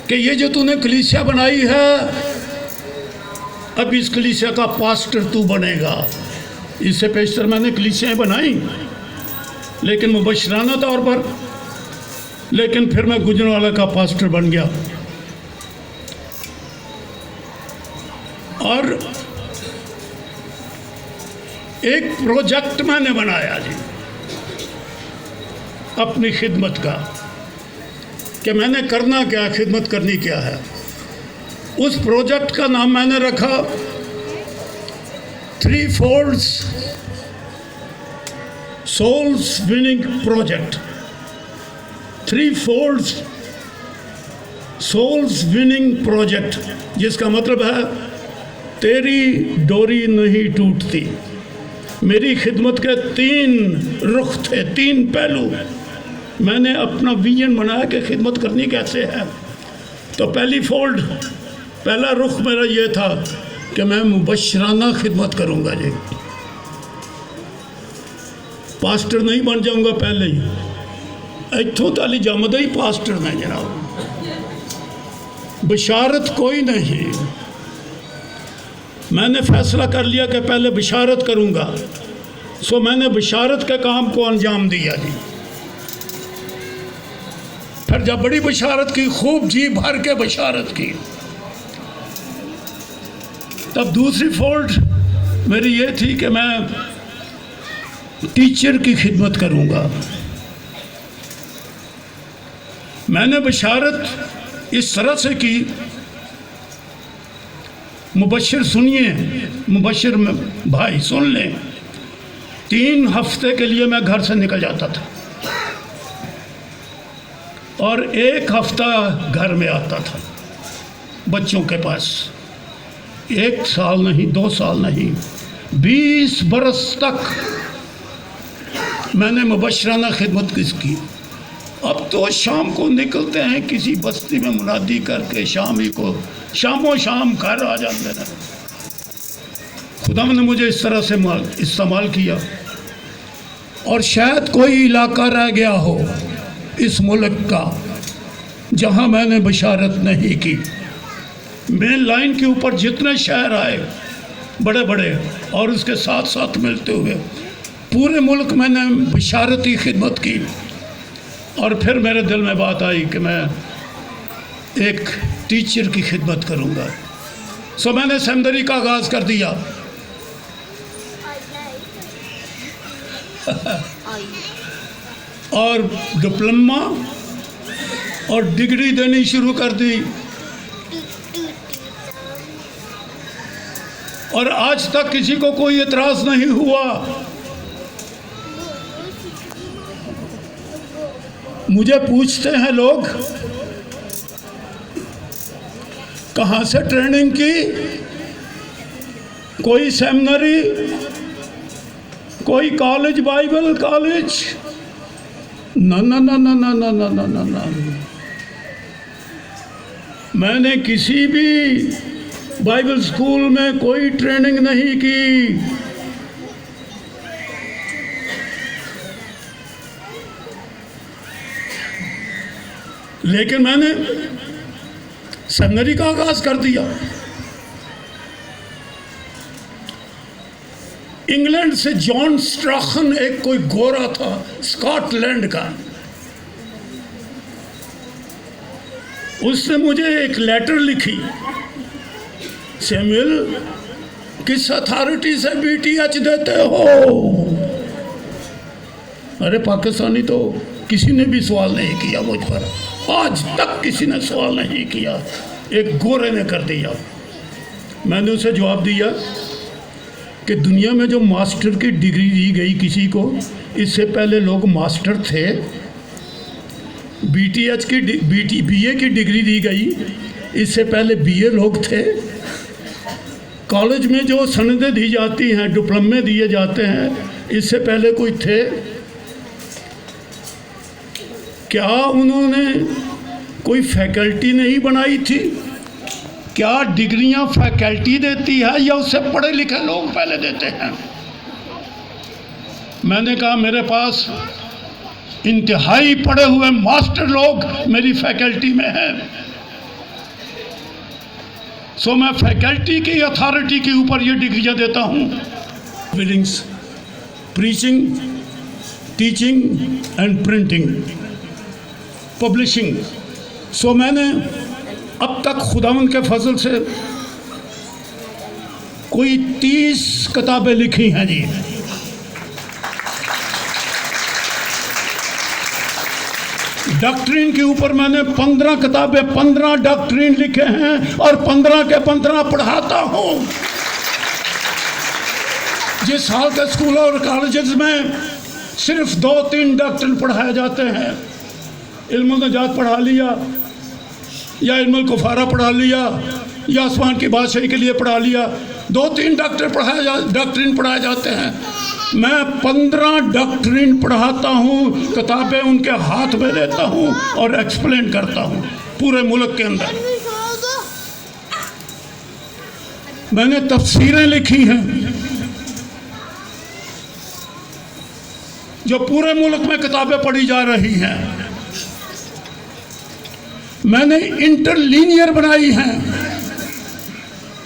कि ये जो तूने कलीसिया बनाई है, अब इस कलीसिया का पास्टर तू बनेगा। इससे पेशतर मैंने कलीसियाएँ बनाई, लेकिन मुबशराना तौर पर, लेकिन फिर मैं गुजरांवाला का पास्टर बन गया। और एक प्रोजेक्ट मैंने बनाया जी अपनी खिदमत का, कि मैंने करना क्या, खिदमत करनी क्या है। उस प्रोजेक्ट का नाम मैंने रखा three folds souls winning project. Three folds souls winning project, जिसका मतलब है तेरी डोरी नहीं टूटती। मेरी खिदमत के 3 रुख थे, 3 पहलू। मैंने अपना विजन बनाया कि खिदमत करनी कैसे है। तो पहली फोल्ड, पहला रुख मेरा ये था कि मैं मुबशराना खिदमत करूँगा जी। पास्टर नहीं बन जाऊँगा पहले ही, इत्थों ताली जमदा ही पास्टर नहीं जनाब। बशारत कोई नहीं। मैंने फैसला कर लिया कि पहले बशारत करूँगा, सो मैंने बशारत के काम को अंजाम दिया जी। फिर जब बड़ी बशारत की, खूब जी भर के बशारत की, तब दूसरी फोल्ड मेरी ये थी कि मैं टीचर की खिदमत करूँगा। मैंने बशारत इस तरह से की, मुबशर सुनिए, मुबशर भाई सुन लें, 3 हफ्ते के लिए मैं घर से निकल जाता था और 1 हफ्ता घर में आता था बच्चों के पास। 1 साल नहीं, 2 साल नहीं, 20 बरस तक मैंने मुबशराना खिदमत की। अब तो शाम को निकलते हैं किसी बस्ती में मुनादी करके, शाम ही को शामों शाम घर आ जाते हैं। खुदा ने मुझे इस तरह से इस्तेमाल किया। और शायद कोई इलाका रह गया हो इस मुल्क का जहां मैंने बशारत नहीं की। मेन लाइन के ऊपर जितने शहर आए बड़े बड़े, और उसके साथ साथ मिलते हुए पूरे मुल्क मैंने बशारती खिदमत की। और फिर मेरे दिल में बात आई कि मैं एक टीचर की खिदमत करूँगा। सो मैंने सेमिनरी का आगाज़ कर दिया। और डिप्लोमा और डिग्री देनी शुरू कर दी। और आज तक किसी को कोई एतराज़ नहीं हुआ। मुझे पूछते हैं लोग, कहाँ से ट्रेनिंग की, कोई सेमिनरी, कोई कॉलेज, बाइबल कॉलेज? ना ना ना ना ना ना ना ना ना ना। मैंने किसी भी बाइबल स्कूल में कोई ट्रेनिंग नहीं की। लेकिन मैंने सेमिनरी का आगाज कर दिया। इंग्लैंड से जॉन स्ट्रैखन एक कोई गोरा था, स्कॉटलैंड का। उसने मुझे एक लेटर लिखी, सैमुअल किस अथॉरिटी से बीटीएच देते हो? अरे पाकिस्तानी तो किसी ने भी सवाल नहीं किया मुझ पर, आज तक किसी ने सवाल नहीं किया, एक गोरे ने कर दिया। मैंने उसे जवाब दिया कि दुनिया में जो मास्टर की डिग्री दी गई किसी को, इससे पहले लोग मास्टर थे। बीटीएच की बीए की डिग्री दी गई, इससे पहले बीए लोग थे। कॉलेज में जो सनदें दी जाती हैं, डिप्लोमे दिए जाते हैं, इससे पहले कोई थे? क्या उन्होंने कोई फैकल्टी नहीं बनाई थी? क्या डिग्रियां फैकल्टी देती है या उससे पढ़े लिखे लोग पहले देते हैं? मैंने कहा मेरे पास इंतहाई पढ़े हुए मास्टर लोग मेरी फैकल्टी में हैं। सो मैं फैकल्टी की अथॉरिटी के ऊपर ये डिग्रियाँ देता हूँ। Willings, preaching, teaching and printing, publishing. So मैंने अब तक खुदावंद के फजल से कोई 30 किताबें लिखी हैं जी। डॉक्ट्रिन के ऊपर मैंने 15 किताबें, 15 डॉक्ट्रिन लिखे हैं और 15 के 15 पढ़ाता हूँ। जिस हाल के स्कूलों और कॉलेजेस में सिर्फ 2-3 डॉक्ट्रिन पढ़ाए जाते हैं, इल्मुल नजात पढ़ा लिया या इल्मुल कुफारा पढ़ा लिया या आसमान की बादशाही के लिए पढ़ा लिया, 2-3 डॉक्ट्रिन पढ़ाए जाते हैं। मैं 15 डॉक्ट्रिन पढ़ाता हूँ, किताबें उनके हाथ में लेता हूँ और एक्सप्लेन करता हूँ पूरे मुल्क के अंदर। मैंने तफसीरें लिखी हैं जो पूरे मुल्क में किताबें पढ़ी जा रही हैं। मैंने इंटरलीनियर बनाई हैं।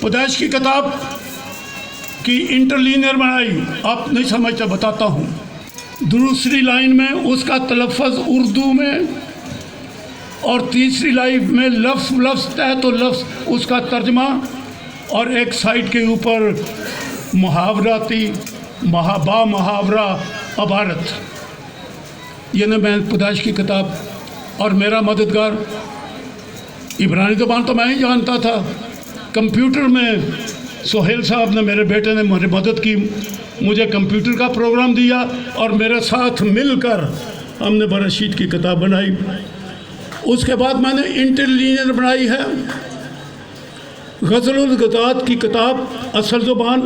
पैदाइश की किताब की इंटरलीनियर बनाई, आप नहीं समझते, बताता हूँ। दूसरी लाइन में उसका तलफ़्फ़ुज़ उर्दू में और तीसरी लाइन में लफ्ज़ तय तो लफ्ज़ उसका तर्जमा, और एक साइड के ऊपर मुहावराती बा मुहावरा अबारत। ये न मैं पैदाइश की किताब, और मेरा मददगार इब्रानी ज़बान तो मैं ही जानता था। कंप्यूटर में सोहेल साहब ने, मेरे बेटे ने मेरी मदद की, मुझे कंप्यूटर का प्रोग्राम दिया और मेरे साथ मिलकर हमने बरशीत की किताब बनाई। उसके बाद मैंने इंटरलीनियर बनाई है ग़ज़लुल ग़ज़ात की किताब, असल ज़ुबान,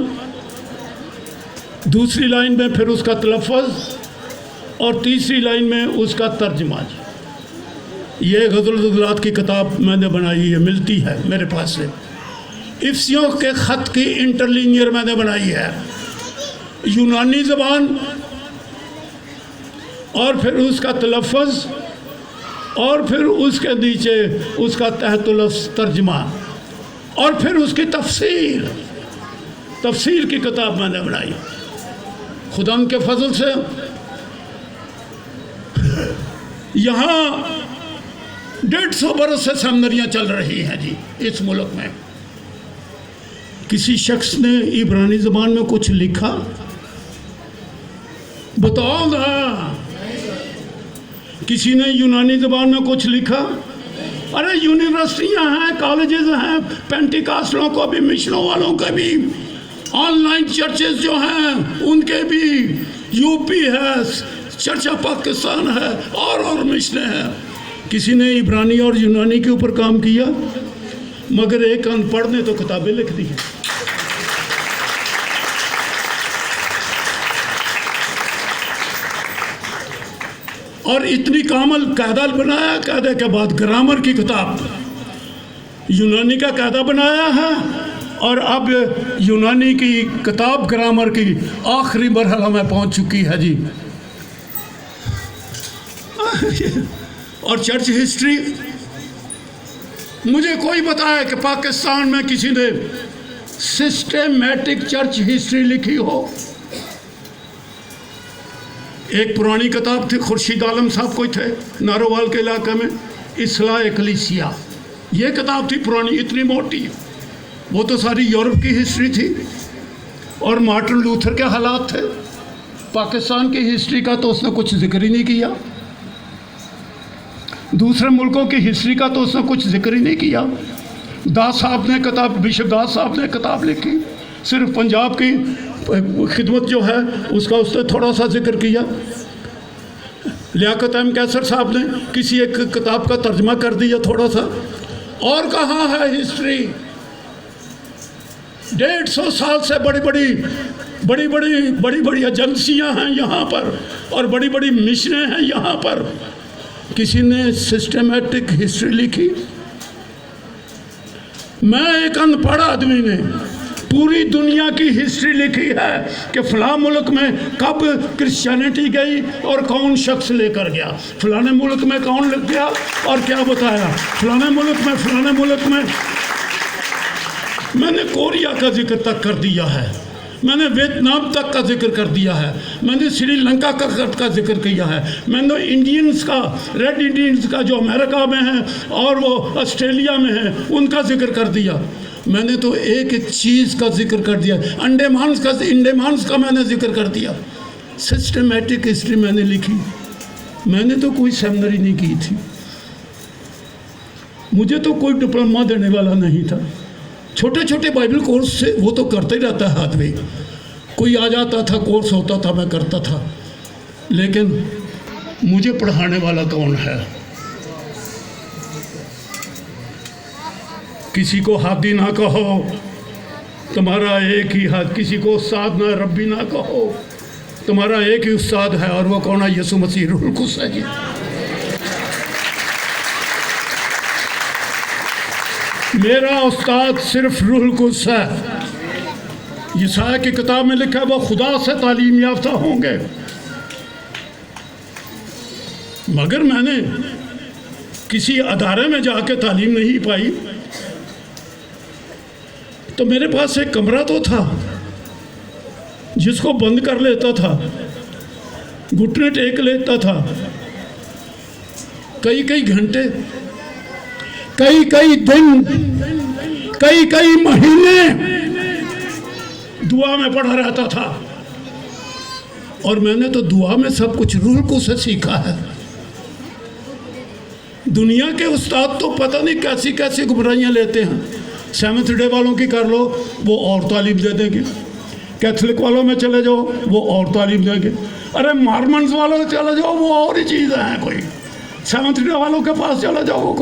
दूसरी लाइन में फिर उसका तलफ़्फ़ुज़ और तीसरी लाइन में उसका तर्जमा। ये ग़ज़लुल ग़ज़ात की किताब मैंने बनाई है, मिलती है मेरे पास से। इफ्सियों के ख़त की इंटरलीनियर मैंने बनाई है, यूनानी ज़बान और फिर उसका तलफ़्फ़ुज़ और फिर उसके नीचे उसका तहत-उल-लफ़्ज़ तर्जमा और फिर उसकी तफसीर की किताब मैंने बनाई। खुदा के फजल से यहाँ 150 बरस से सेमिनरियाँ चल रही हैं जी इस मुल्क में। किसी शख्स ने इब्रानी ज़बान में कुछ लिखा, बताओ ना। किसी ने यूनानी ज़बान में कुछ लिखा। अरे यूनिवर्सिटियाँ हैं, कॉलेजेस हैं, पेंटिकास्टलों को भी, मिशनों वालों के भी, ऑनलाइन चर्चेस जो हैं उनके भी, यूपी है, चर्चा पाकिस्तान है और मिशनें हैं। किसी ने इब्रानी और यूनानी के ऊपर काम किया, मगर एक अनपढ़ ने तो किताबें लिख दी हैं। और इतनी कामल कायदा बनाया, कायदे के बाद ग्रामर की किताब, यूनानी का कायदा बनाया है और अब यूनानी की किताब ग्रामर की आखिरी मरहला में पहुंच चुकी है जी। और चर्च हिस्ट्री, मुझे कोई बताया कि पाकिस्तान में किसी ने सिस्टेमेटिक चर्च हिस्ट्री लिखी हो। एक पुरानी किताब थी, खुर्शीद आलम साहब कोई थे नारोवाल के इलाके में, इस्लाह एक्लीसिया, ये किताब थी पुरानी, इतनी मोटी। वो तो सारी यूरोप की हिस्ट्री थी और मार्टिन लूथर के हालात थे। पाकिस्तान की हिस्ट्री का तो उसने कुछ जिक्र ही नहीं किया, दूसरे मुल्कों की हिस्ट्री का तो उसने कुछ जिक्र ही नहीं किया। दास साहब ने किताब, बिशप दास साहब ने किताब लिखी, सिर्फ पंजाब की खिदमत जो है उसका उसने थोड़ा सा जिक्र किया। लियाकत अहमद कैसर साहब ने किसी एक किताब का तर्जमा कर दिया थोड़ा सा। और कहाँ है हिस्ट्री? 150 साल से बड़ी बड़ी एजेंसियाँ हैं यहाँ पर और बड़ी बड़ी मिशनें हैं यहाँ पर। किसी ने सिस्टमेटिक हिस्ट्री लिखी? मैं एक अनपढ़ आदमी ने पूरी दुनिया की हिस्ट्री लिखी है कि फलां मुल्क में कब क्रिश्चियनिटी गई और कौन शख्स लेकर गया, फलाने मुल्क में कौन लग गया और क्या बताया, फलाने मुल्क में मैंने कोरिया का जिक्र तक कर दिया है, मैंने वियतनाम तक का जिक्र कर दिया है, मैंने श्रीलंका का जिक्र किया है, मैंने इंडियंस का, रेड इंडियंस का जो अमेरिका में है और वो ऑस्ट्रेलिया में है, उनका जिक्र कर दिया। मैंने तो एक एक चीज़ का जिक्र कर दिया। अंडेमान्स का मैंने जिक्र कर दिया। सिस्टमेटिक हिस्ट्री मैंने लिखी। मैंने तो कोई सेमिनरी नहीं की थी, मुझे तो कोई डिप्लोमा देने वाला नहीं था। छोटे छोटे बाइबल कोर्स से वो तो करते ही रहता है आदमी, कोई आ जाता था, कोर्स होता था, मैं करता था, लेकिन मुझे पढ़ाने वाला कौन है? किसी को हादी ना कहो, तुम्हारा एक ही हाथ, किसी को उस्ताद ना रब्बी ना कहो, तुम्हारा एक ही उस्ताद है, और वो कौन है? यीशु मसीह रूहुल कुद्स है जी। मेरा उस्ताद सिर्फ रूहुल कुद्स है। यशायाह की किताब में लिखा है वो खुदा से तालीम याफ्ता होंगे। मगर मैंने किसी अदारे में जाके तालीम नहीं पाई, तो मेरे पास एक कमरा तो था जिसको बंद कर लेता था, घुटने टेक लेता था, कई कई घंटे, कई कई दिन, कई कई महीने दुआ में पड़ा रहता था। और मैंने तो दुआ में सब कुछ रूहुल कुद्स से सीखा है। दुनिया के उस्ताद तो पता नहीं कैसी कैसी गुमराहियाँ लेते हैं। सेवंथ डे वालों की कर लो, वो और तालीम दे देंगे। कैथलिक वालों में चले जाओ, वो और तालीम देंगे। अरे मॉर्मन्स वालों में चले जाओ, वो और ही चीज़ें हैं। कोई सेवंथ डे वालों के पास चले जाओ,